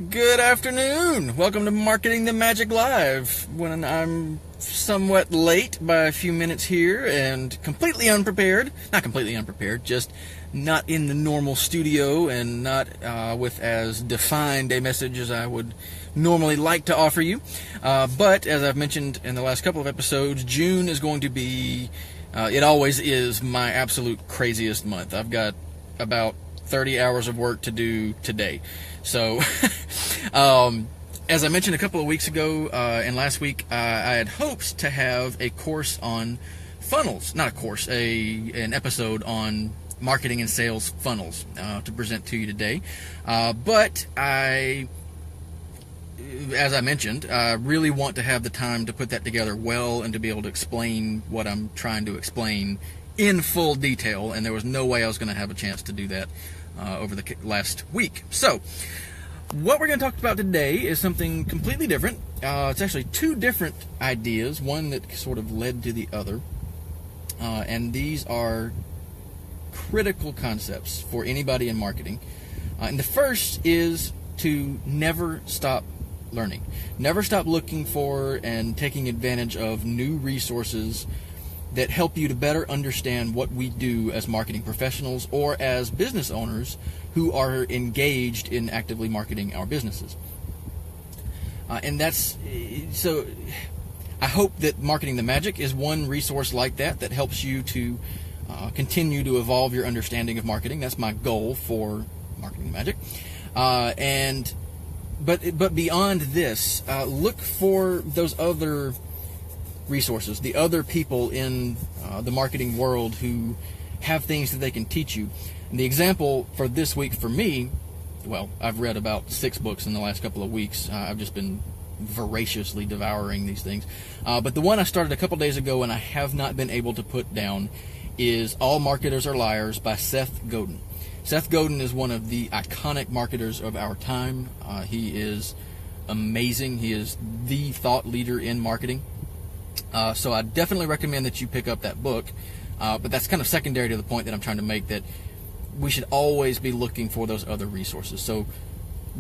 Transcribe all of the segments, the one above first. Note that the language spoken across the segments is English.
Good afternoon. Welcome to Marketing the Magic Live. When I'm somewhat late by a few minutes here and completely unprepared, not completely unprepared, just not in the normal studio and not with as defined a message as I would normally like to offer you. But as I've mentioned in the last couple of episodes, June is going to be, it always is, my absolute craziest month. I've got about 30 hours of work to do today. So, as I mentioned a couple of weeks ago and last week, I had hoped to have a course on funnels, not a course, an episode on marketing and sales funnels to present to you today. But as I mentioned, I really want to have the time to put that together well and to be able to explain what I'm trying to explain in full detail, and there was no way I was going to have a chance to do that over the last week. So, what we're going to talk about today is something completely different. It's actually two different ideas, one that sort of led to the other, and these are critical concepts for anybody in marketing. And the first is to never stop learning. Never stop looking for and taking advantage of new resources that help you to better understand what we do as marketing professionals or as business owners who are engaged in actively marketing our businesses. And that's, so I hope that Marketing the Magic is one resource like that helps you to continue to evolve your understanding of marketing. That's my goal for Marketing the Magic. But beyond this, look for those other resources, the other people in the marketing world who have things that they can teach you. And the example for this week for me, well, I've read about 6 books in the last couple of weeks. I've just been voraciously devouring these things. But the one I started a couple days ago and I have not been able to put down is All Marketers Are Liars by Seth Godin. Seth Godin is one of the iconic marketers of our time. He is amazing. He is the thought leader in marketing. So I definitely recommend that you pick up that book, but that's kind of secondary to the point that I'm trying to make, that we should always be looking for those other resources. So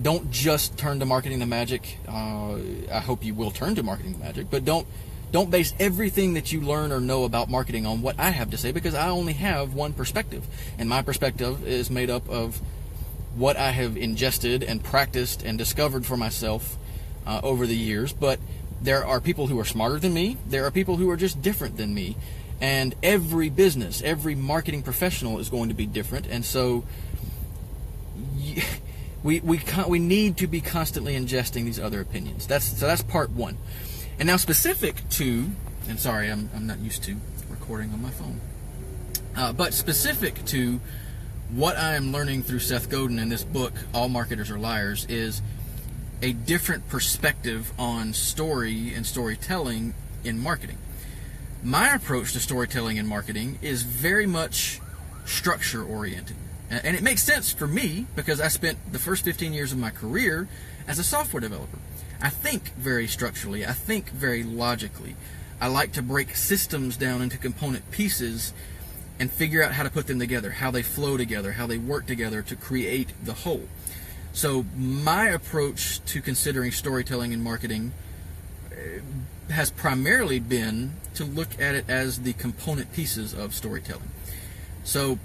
don't just turn to Marketing the Magic. I hope you will turn to Marketing the Magic, but don't base everything that you learn or know about marketing on what I have to say, because I only have one perspective, and my perspective is made up of what I have ingested and practiced and discovered for myself over the years. But there are people who are smarter than me. There are people who are just different than me. And every business, every marketing professional is going to be different. And so we need to be constantly ingesting these other opinions. That's part one. And now specific to, and sorry, I'm not used to recording on my phone. But specific to what I am learning through Seth Godin in this book, All Marketers Are Liars, is a different perspective on story and storytelling in marketing. My approach to storytelling in marketing is very much structure oriented. And it makes sense for me because I spent the first 15 years of my career as a software developer. I think very structurally. I think very logically. I like to break systems down into component pieces and figure out how to put them together, how they flow together, how they work together to create the whole. So my approach to considering storytelling in marketing has primarily been to look at it as the component pieces of storytelling. So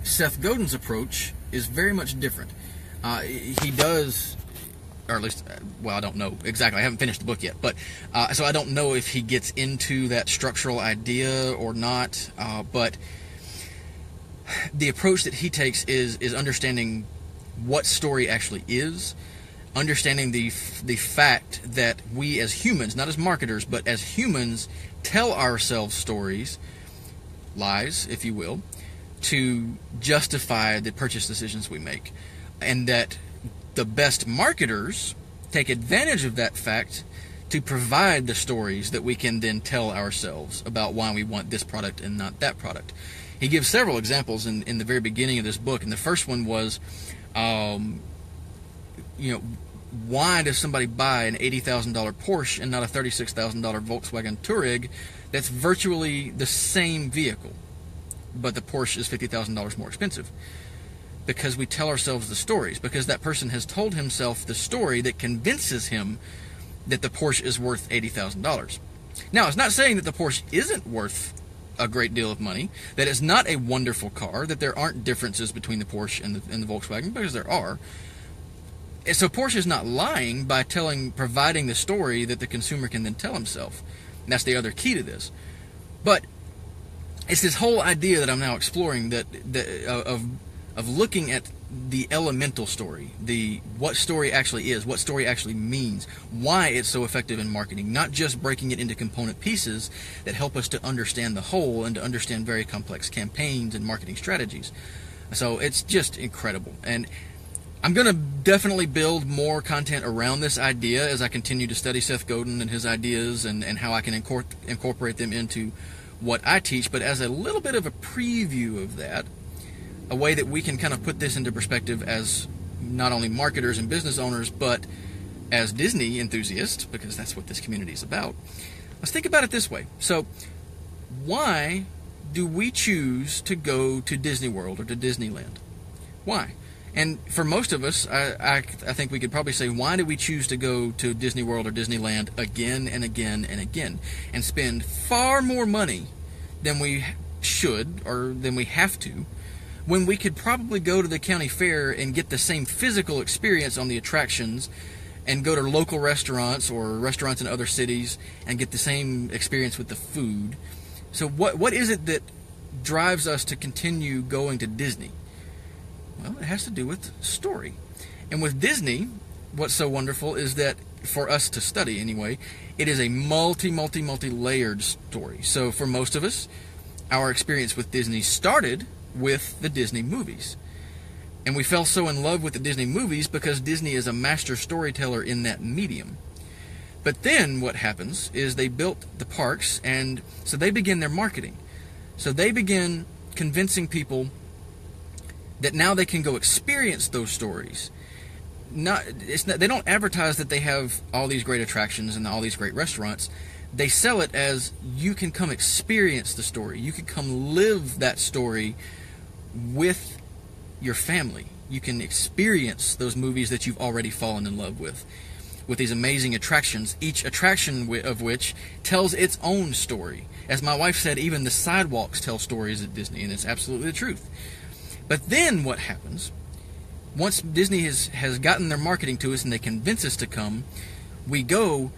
Seth Godin's approach is very much different. He does, or at least, well, I don't know exactly. I haven't finished the book yet, but so I don't know if he gets into that structural idea or not. But the approach that he takes is understanding what story actually is, understanding the fact that we as humans, not as marketers, but as humans, tell ourselves stories, lies, if you will, to justify the purchase decisions we make. And that the best marketers take advantage of that fact to provide the stories that we can then tell ourselves about why we want this product and not that product. He gives several examples in the very beginning of this book, and the first one was, why does somebody buy an $80,000 Porsche and not a $36,000 Volkswagen Touareg that's virtually the same vehicle, but the Porsche is $50,000 more expensive? because we tell ourselves the stories, because that person has told himself the story that convinces him that the Porsche is worth $80,000. Now, it's not saying that the Porsche isn't worth a great deal of money, that it's not a wonderful car, that there aren't differences between the Porsche and the Volkswagen, because there are. And so Porsche is not lying by providing the story that the consumer can then tell himself. And that's the other key to this. But it's this whole idea that I'm now exploring of looking at the elemental story, what story actually is, what story actually means, why it's so effective in marketing, not just breaking it into component pieces that help us to understand the whole and to understand very complex campaigns and marketing strategies. So it's just incredible. And I'm going to definitely build more content around this idea as I continue to study Seth Godin and his ideas and how I can incorporate them into what I teach. But as a little bit of a preview of that, a way that we can kind of put this into perspective as not only marketers and business owners, but as Disney enthusiasts, because that's what this community is about, let's think about it this way. So why do we choose to go to Disney World or to Disneyland? Why? And for most of us, I think we could probably say, why do we choose to go to Disney World or Disneyland again and again and again and spend far more money than we should or than we have to, when we could probably go to the county fair and get the same physical experience on the attractions and go to local restaurants or restaurants in other cities and get the same experience with the food? So what is it that drives us to continue going to Disney? Well, it has to do with story. And with Disney, what's so wonderful is that, for us to study anyway, it is a multi-layered story. So for most of us, our experience with Disney started with the Disney movies. And we fell so in love with the Disney movies because Disney is a master storyteller in that medium. But then what happens is they built the parks, and so they begin their marketing. So they begin convincing people that now they can go experience those stories. They don't advertise that they have all these great attractions and all these great restaurants. They sell it as, you can come experience the story. You can come live that story with your family. You can experience those movies that you've already fallen in love with these amazing attractions, each attraction of which tells its own story. As my wife said, even the sidewalks tell stories at Disney, and it's absolutely the truth. But then what happens, once Disney has gotten their marketing to us and they convince us to come, we go,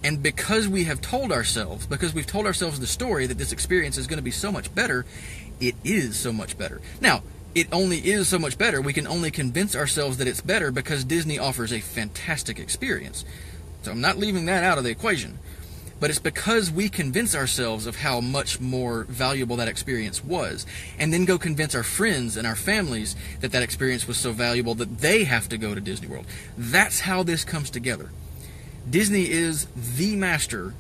and because we've told ourselves the story that this experience is going to be so much better, it is so much better. Now, it only is so much better. We can only convince ourselves that it's better because Disney offers a fantastic experience. So I'm not leaving that out of the equation. But it's because we convince ourselves of how much more valuable that experience was, and then go convince our friends and our families that that experience was so valuable that they have to go to Disney World. That's how this comes together. Disney is the master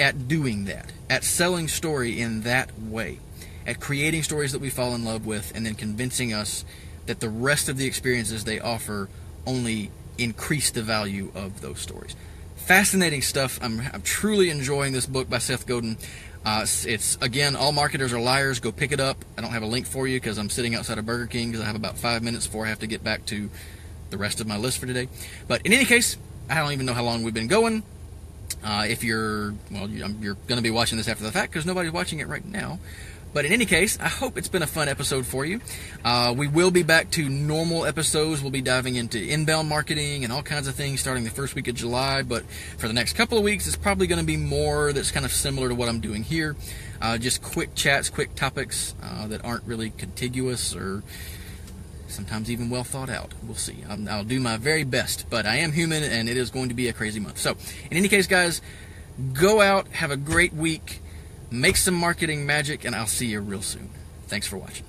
at doing that, at selling story in that way, at creating stories that we fall in love with, and then convincing us that the rest of the experiences they offer only increase the value of those stories. Fascinating stuff. I'm truly enjoying this book by Seth Godin. It's, again, All Marketers Are Liars. Go pick it up. I don't have a link for you because I'm sitting outside of Burger King because I have about 5 minutes before I have to get back to the rest of my list for today. But in any case, I don't even know how long we've been going. If you're going to be watching this after the fact because nobody's watching it right now. But in any case, I hope it's been a fun episode for you. We will be back to normal episodes. We'll be diving into inbound marketing and all kinds of things starting the first week of July. But for the next couple of weeks, it's probably going to be more that's kind of similar to what I'm doing here. Just quick chats, quick topics that aren't really contiguous or sometimes even well thought out. We'll see. I'll do my very best. But I am human, and it is going to be a crazy month. So in any case, guys, go out, have a great week. Make some marketing magic, and I'll see you real soon. Thanks for watching.